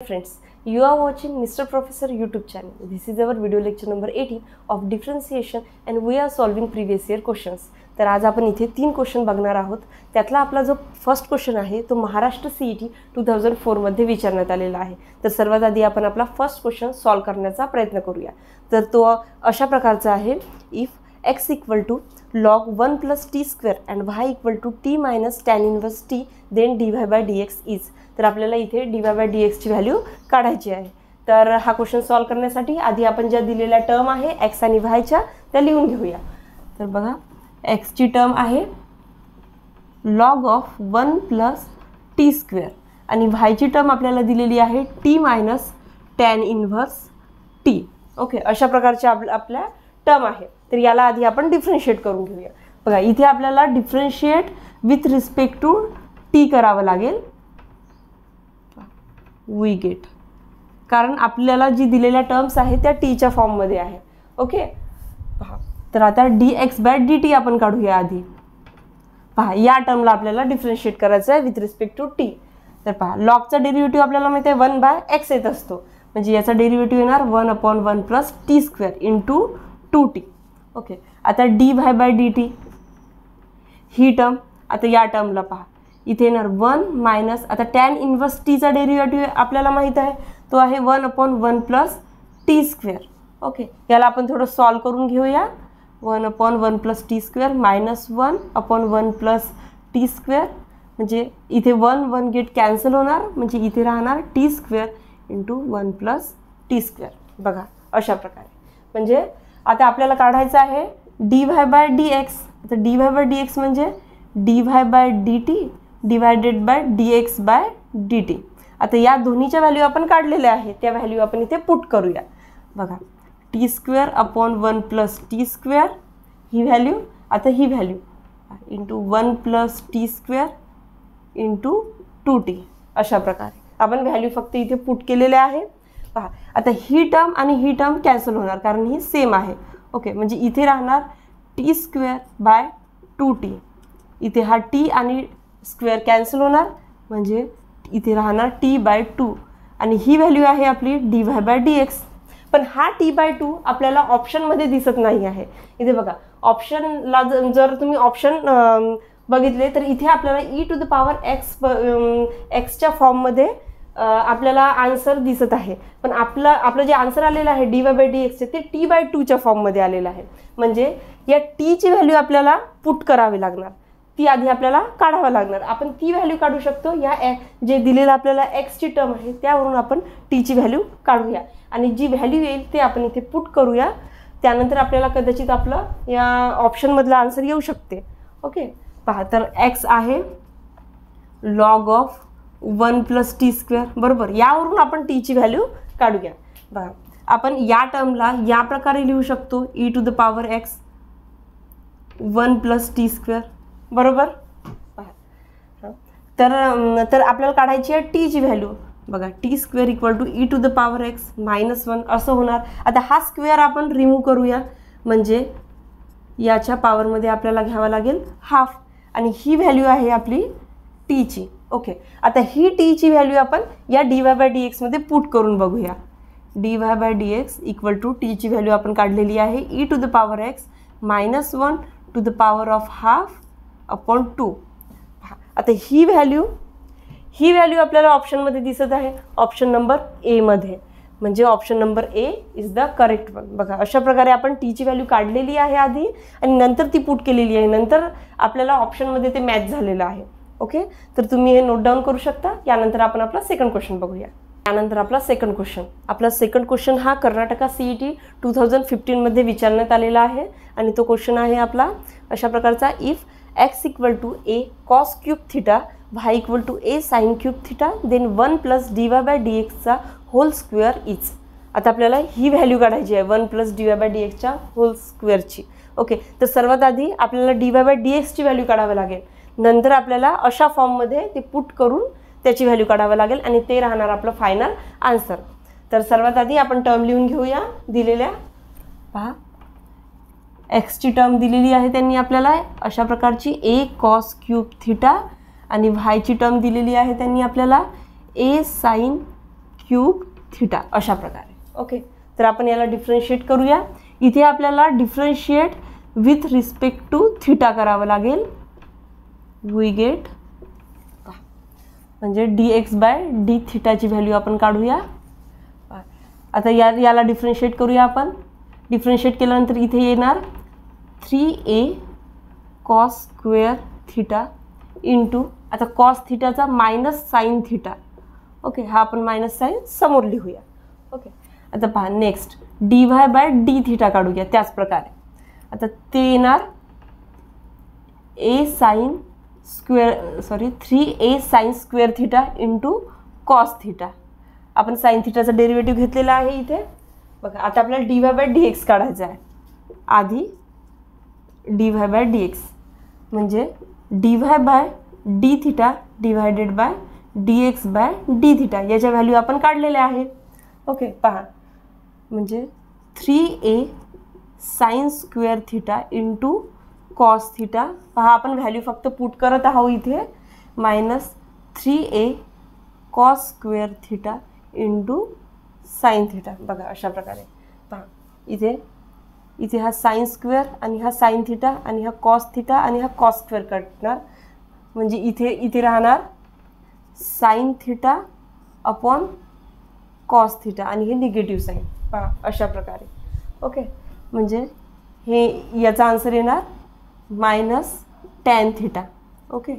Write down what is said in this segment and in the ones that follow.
Friends, you are watching Mr. Professor YouTube channel. This is our video lecture number 18 of differentiation and we are solving previous year questions. तर आज आपण इथे 3 question बघणार आहोत. त्यातला आपला जो फर्स्ट क्वेश्चन आहे तो महाराष्ट्र सीईटी 2004 मध्ये विचारण्यात आलेला आहे. तर सर्वात आधी आपण आपला फर्स्ट क्वेश्चन सॉल्व करण्याचा प्रयत्न करूया. तर तो अशा प्रकारचा आहे, if x equal to log 1 plus t square and y equal to t minus tan inverse t then dy by dx is. तर आपल्याला इथे dy by dx ची व्हॅल्यू काढायची आहे. तर हा क्वेश्चन सॉल्व करण्यासाठी आधी आपण ज्या दिलेल्या टर्म आहे x आणि y च्या त्या लिहून घेऊया. तर बघा, x ची टर्म आहे log of 1 plus t square आणि y ची टर्म आपल्याला दिलेली आहे t minus tan inverse t. Okay, अशा प्रकारच्या आपल्या टर्म आहे. तर याला आधी आपण डिफरन्शिएट करून घेऊया. बघा, इथे आपल्याला differentiate with respect to T करावं लागेल. वी गेट, कारण आपल्याला जी दिलेल्या टर्म्स आहेत त्या टीच्या फॉर्ममध्ये आहे. ओके, पहा, तर आता dx बाय dt आपण काढूया आधी. पहा, या टर्मला आपल्याला डिफरन्शिएट करायचं आहे विथ रिस्पेक्ट टू टी. तर पहा, लॉगचा डेरिव्हेटिव्ह आपल्याला माहिती आहे 1 बाय x येत असतो, म्हणजे याचा डेरिव्हेटिव्ह येणार 1/1 plus T square into 2t. Okay, आता dy by dt he term, आता या टर्मला पहा, इथे येणार 1 मायनस, आता टॅन इन्व्हर्स टीचा डेरिव्हेटिव्ह आपल्याला माहीत आहे तो आहे 1/1 प्लस टी स्क्वेअर. ओके, याला आपण थोडं सॉल्व करून घेऊया. 1/1 plus T square minus 1/1 plus T square, म्हणजे इथे 1 गेट कॅन्सल होणार, म्हणजे इथे राहणार T square into 1 plus T square. बघा, अशा प्रकारे. म्हणजे आता आपल्याला काढायचं आहे dy बाय dx. आता dy बाय dx म्हणजे dy by dt divided by dx by dt. आता या दोन्हीच्या व्हॅल्यू आपण काढलेल्या आहेत, त्या व्हॅल्यू आपण इथे पुट करूया. बघा, T square upon 1 plus T square ही व्हॅल्यू, आता ही value into 1 plus T square into 2t. अशा प्रकारे आपण व्हॅल्यू फक्त इथे पुट केलेल्या आहे. पहा, आता ही टर्म आणि ही टर्म कॅन्सल होणार कारण ही सेम आहे. ओके, म्हणजे इथे राहणार टी स्क्वेअर बाय 2t. इथे हा टी आणि स्क्वेअर कॅन्सल होणार, म्हणजे इथे राहणार टी बाय 2 आणि ही व्हॅल्यू आहे आपली dy बाय dx. पण हा टी बाय 2 आपल्याला ऑप्शनमध्ये दिसत नाही आहे. इथे बघा, ऑप्शनला जर तुम्ही ऑप्शन बघितले तर इथे आपल्याला e⁻x च्या फॉर्ममध्ये आपल्याला आन्सर दिसत आहे. पण आपलं जे आन्सर आलेलं आहे dy बाय dx ते टी बाय 2च्या फॉर्ममध्ये आलेलं आहे. म्हणजे या टीची व्हॅल्यू आपल्याला पुट करावी लागणार, ती आधी आपल्याला काढावं लागणार. आपण ती व्हॅल्यू काढू शकतो, या जे दिलेलं आपल्याला एक्सची टर्म आहे त्यावरून आपण टीची व्हॅल्यू काढूया आणि जी व्हॅल्यू येईल ते आपण इथे पुट करूया. त्यानंतर आपल्याला कदाचित आपलं या ऑप्शनमधलं आन्सर येऊ शकते. ओके, पहा, तर एक्स आहे log of 1 plus T square, बरोबर. यावरून आपण टीची व्हॅल्यू काढूया. बघा, आपण या टर्मला या प्रकारे लिहू शकतो, e⁻x 1 प्लस टी स्क्वेअर, बरोबर. तर आपल्याला काढायची आहे टीची व्हॅल्यू. बघा, T square equal to e⁻x -1 असं होणार. आता हा स्क्वेअर आपण रिमूव्ह करूया, म्हणजे याच्या पॉवरमध्ये आपल्याला घ्यावा लागेल हाफ आणि ही व्हॅल्यू आहे आपली टीची. ओके, आता ही टीची व्हॅल्यू आपण या dy बाय dx मध्ये पुट करून बघूया. dy bye dx equal to टीची व्हॅल्यू आपण काढलेली आहे e⁻x -1 to the power of half upon 2. आता ही व्हॅल्यू आपल्याला ऑप्शनमध्ये दिसत आहे, ऑप्शन नंबर ए मध्ये, म्हणजे option number A is the correct one. बघा, अशा प्रकारे आपण टीची व्हॅल्यू काढलेली आहे आधी आणि नंतर ती पुट केलेली आहे. नंतर आपल्याला ऑप्शनमध्ये ते मॅच झालेलं आहे. ओके, तर तुम्ही हे नोट डाऊन करू शकता. यानंतर आपण आपला सेकंड क्वेश्चन बघूया. त्यानंतर आपला सेकंड क्वेश्चन हा कर्नाटका सीईटी 2015 मध्ये विचारण्यात आलेला आहे आणि तो क्वेश्चन आहे आपला अशा प्रकारचा, if x equal to a cos cube theta y equal to a sin cube theta then 1 plus dy bye dx चा होल स्क्वेअर इज. आता आपल्याला ही व्हॅल्यू काढायची आहे 1 प्लस dy बाय dx च्या होल स्क्वेअरची. ओके, तर सर्वात आधी आपल्याला dy बाय dx ची व्हॅल्यू काढावी लागेल. नंतर आपल्याला अशा फॉर्ममध्ये ते पुट करून त्याची व्हॅल्यू काढावं लागेल आणि ते राहणार आपलं फायनल आन्सर. तर सर्वात आधी आपण टर्म लिहून घेऊया दिलेल्या. पहा, एक्सची टर्म दिलेली आहे त्यांनी आपल्याला अशा प्रकारची a cos क्यूब थिटा आणि y ची टर्म दिलेली आहे त्यांनी आपल्याला a sin क्यूब थिटा अशा प्रकारे. ओके, तर आपण याला डिफरन्शिएट करूया. इथे आपल्याला differentiate with respect to theta करावं लागेल. वी गेट म्हणजे dx/d थिटाची व्हॅल्यू आपण काढूया. आता याला डिफरन्शिएट करूया आपण. डिफरन्शिएट केल्यानंतर इथे येणार 3a cos square theta into, आता कॉस थिटाचा मायनस साईन थिटा. ओके, हा आपण मायनस साईन समोर लिहूया. ओके, आता पहा नेक्स्ट dy/d थिटा काढूया त्याच प्रकारे. आता ते येणार 3a sine square theta into cos theta. आपण साईन थिटाचा डेरिव्हेटिव्ह घेतलेला आहे इथे बघा. आता आपल्याला dy/dx काढायचं आहे. आधी dy/dx म्हणजे dy/d theta divided by dx/d theta याच्या व्हॅल्यू आपण काढलेल्या आहे. ओके, पहा म्हणजे 3a sine square theta into cos theta. पहा आपण व्हॅल्यू फक्त पुट करत आहोत इथे. Minus 3a cos square theta into sine theta. बघा अशा प्रकारे पहा इथे हा साईन स्क्वेअर आणि हा साईन थिटा आणि हा कॉस थिटा आणि हा कॉस स्क्वेअर कटणार. म्हणजे इथे राहणार sine theta upon cos theta आणि हे निगेटिव्ह साईन. पहा अशा प्रकारे. ओके, म्हणजे हे याचा आन्सर येणार मायनस टॅन थिटा. ओके,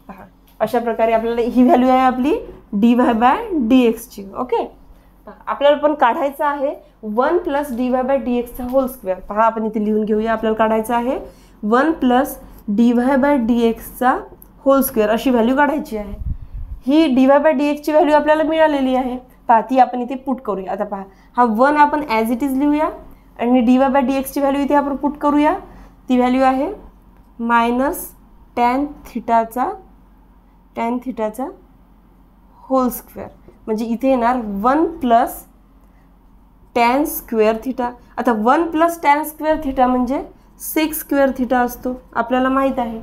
पहा अशा प्रकारे आपल्याला ही व्हॅल्यू आहे आपली dy/dxची. ओके, आपल्याला पण काढायचं आहे 1 + dy/dxचा होल स्क्वेअर. पहा आपण इथे लिहून घेऊया. आपल्याला काढायचं आहे 1 + dy/dxचा होल स्क्वेअर अशी व्हॅल्यू काढायची आहे. ही dy/dxची व्हॅल्यू आपल्याला मिळालेली आहे. पहा ती आपण इथे पुट करूया. आता पहा हा 1 आपण ॲज इट इज लिहूया आणि dy/dxची व्हॅल्यू इथे आपण पुट करूया. ती व्हॅल्यू आहे मायनस टॅन थिटाचा होल स्क्वेअर. म्हणजे इथे येणार 1 + टॅन स्क्वेअर थिटा. आता 1 + टॅन स्क्वेअर थिटा म्हणजे सेक स्क्वेअर थिटा असतो आपल्याला माहीत आहे.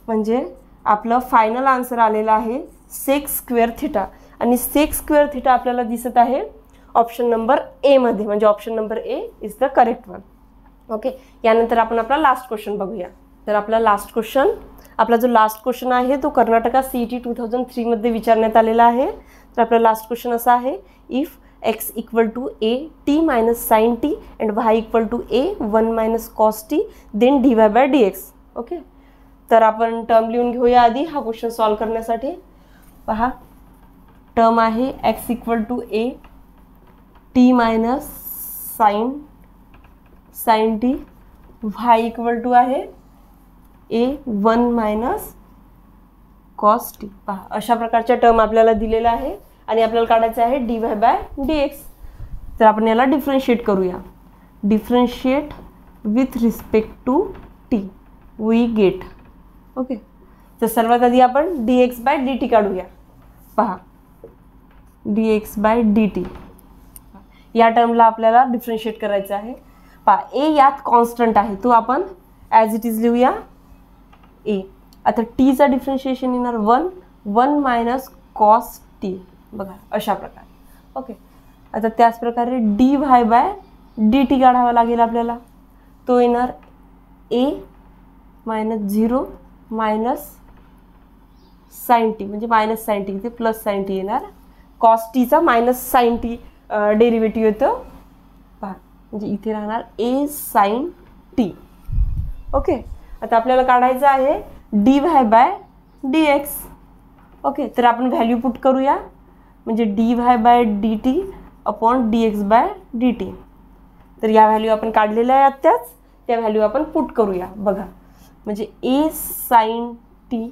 म्हणजे आपलं फायनल आन्सर आलेला आहे सेक स्क्वेअर थिटा. आणि सेक स्क्वेअर थिटा आपल्याला दिसत आहे ऑप्शन नंबर ए मध्ये. म्हणजे option number A is the correct one. Okay, यानंतर आपण आपला लास्ट क्वेश्चन बघूया. तर आपला जो लास्ट क्वेश्चन आहे तो कर्नाटका CET 2003 मध्ये विचारण्यात आलेला आहे. तर आपला लास्ट क्वेश्चन असा आहे, if x = a t - sin t and y = a 1 - cos t then dy/dx. Okay, तर आपण टर्म लिहून घेऊया आधी हा क्वेश्चन सॉल्व करण्यासाठी. पहा टर्म आहे x = a t - sin t, y = आहे a 1 - cos t. पहा अशा प्रकारच्या टर्म आपल्याला दिलेला आहे आणि आपल्याला काढायचं आहे dy/dx. तर आपण याला डिफरन्शिएट करूया. Differentiate with respect to t we get. Okay, तर सर्वात आधी आपण dx/dt काढूया. पहा dx/dt या टर्मला आपल्याला डिफरन्शिएट करायचं आहे. पहा a यात कॉन्स्टंट आहे तो आपण ॲज इट इज लिहूया a. आता टीचा डिफरन्शिएशन येणार 1 - cos t. बघा अशा प्रकारे. ओके, आता त्याच प्रकारे dy/dt काढावा लागेल आपल्याला. तो येणार a - 0 - sin t म्हणजे मायनस साईन टी. इथे प्लस साईन टी येणार. कॉस टीचा मायनस साईन टी डेरिव्हेटिव्ह येतो. पहा म्हणजे इथे राहणार a sin t. ओके, आता आपल्याला काढायचं आहे dy/dx. ओके, तर आपण व्हॅल्यू पुट करूया. म्हणजे dy/dt अपॉन dx/dt. तर या व्हॅल्यू आपण काढलेल्या आहेत त्याच त्या व्हॅल्यू आपण पुट करूया. बघा म्हणजे a sin t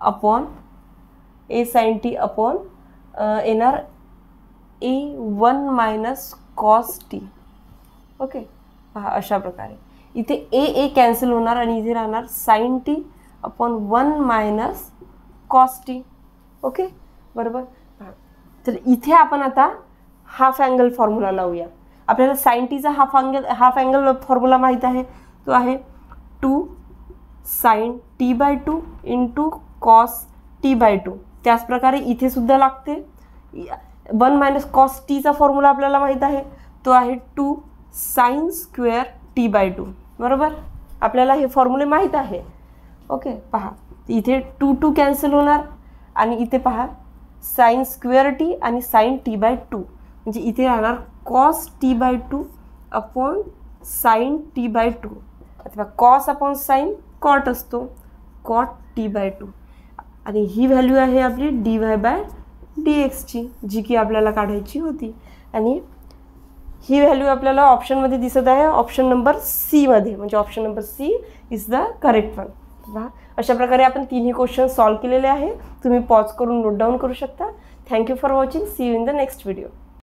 अपॉन येणार a 1 - cos t. ओके, पहा अशा प्रकारे इथे a कॅन्सल होणार आणि इथे राहणार sin t upon 1 - cos t. Okay, बरोबर. तर इथे आपण आता हाफ अँगल फॉर्म्युला लावूया. आपल्याला sin tचा हाफ अँगल फॉर्म्युला माहीत आहे. तो आहे 2 sin t/2 into cos t/2. त्याच प्रकारे इथे सुद्धा लागते. 1 मायनस कॉस टीचा फॉर्म्युला आपल्याला माहीत आहे, तो आहे 2 साइन स्क्वेअर टी बाय 2. बरोबर, आपल्याला हे फॉर्म्युले माहीत आहे. ओके, पहा इथे 2 2 कॅन्सल होणार आणि इथे पहा साइन स्क्वेअर टी आणि साइन टी बाय 2, म्हणजे इथे राहणार cos T by 2 upon sine T by 2. आता कॉस अपॉन साइन कॉट असतो, कॉट टी बाय 2. आणि ही व्हॅल्यू आहे आपली डी वाय बाय डी एक्सची, जी की आपल्याला काढायची होती. आणि ही व्हॅल्यू आपल्याला ऑप्शनमध्ये दिसत आहे, ऑप्शन नंबर सीमध्ये, म्हणजे option number C is the correct one. पहा अशा प्रकारे आपण तिन्ही क्वेश्चन सॉल्व केलेले आहे. तुम्ही पॉज करून नोट डाऊन करू शकता. Thank you for watching. See you in the next video.